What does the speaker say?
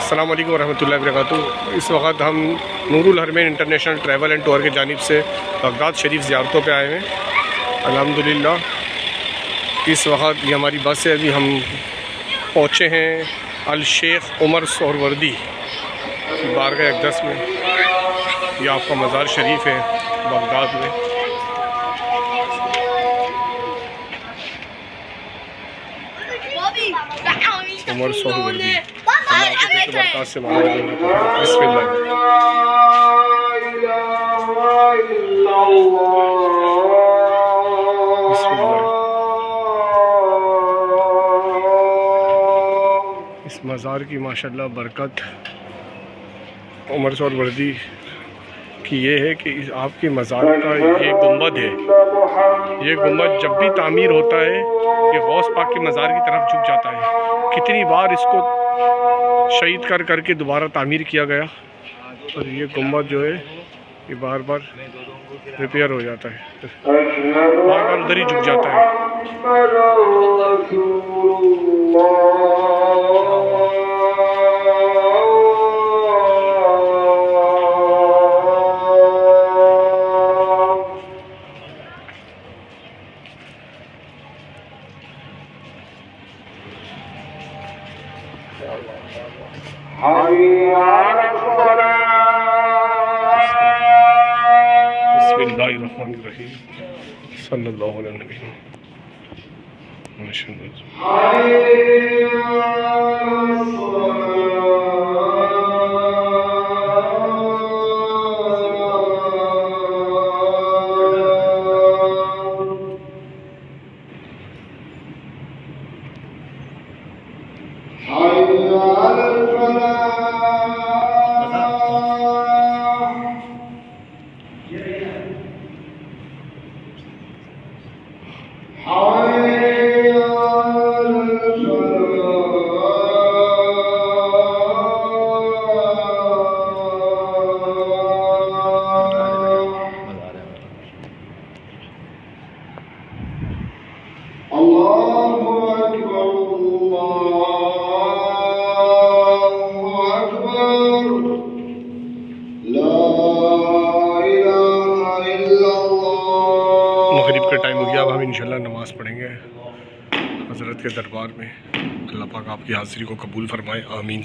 अस्सलाम वालेकुम रहमतुल्लाहि व बरकातुहू। इस वक्त हम Noorul Harmain international travel and tour की जानिब से बगदाद शरीफ ज़ियारतों पे आए हैं। अल्हम्दुलिल्लाह इस वक्त ये हमारी बस है। अभी हम पहुँचे हैं अल शेख उमर सोहरवर्दी बारगाह अक़दस में। ये आपका मज़ार शरीफ है बगदाद में। उमर सोहरवर्दी से इस मज़ार की माशाल्लाह बरकत उमर सोहरवर्दी कि ये है कि आपके मज़ार का ये गुंबद है। ये गुंबद जब भी तामीर होता है ये गौस पाक के मज़ार की तरफ झुक जाता है। कितनी बार इसको शहीद कर करके दोबारा तामीर किया गया और ये गुंबद जो है ये बार बार रिपेयर हो जाता है, बार बार उधर ही झुक जाता है। बिस्मिल्लाहिर्रहमानिर्रहीम सल्लल्लाहु अलैहि वसल्लम। मगरिब का टाइम हो गया। अब हम इंशाल्लाह नमाज़ पढ़ेंगे हज़रत के दरबार में। अल्लाह पाक आपकी हाज़िरी को कबूल फरमाए, आमीन।